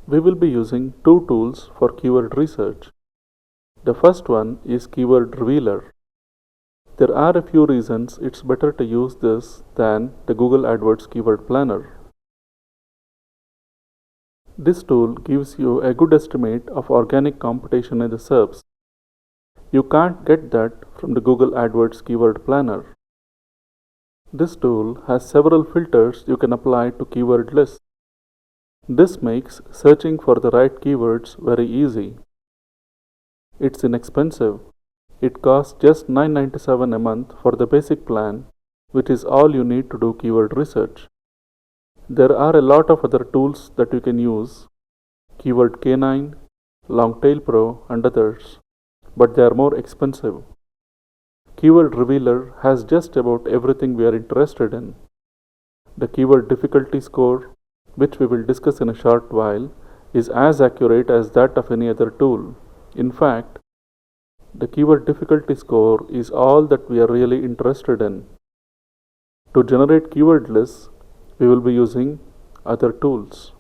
We will be using two tools for keyword research. The first one is Keyword Revealer. There are a few reasons it's better to use this than the Google AdWords Keyword Planner. This tool gives you a good estimate of organic competition in the SERPs. You can't get that from the Google AdWords Keyword Planner. This tool has several filters you can apply to keyword lists. This makes searching for the right keywords very easy. It's inexpensive. It costs just $9.97 a month for the basic plan, which is all you need to do keyword research. There are a lot of other tools that you can use, Keyword K9, Longtail Pro, and others, but they are more expensive. Keyword Revealer has just about everything we are interested in. The keyword difficulty score, which we will discuss in a short while, is as accurate as that of any other tool. In fact, the keyword difficulty score is all that we are really interested in. To generate keyword lists, we will be using other tools.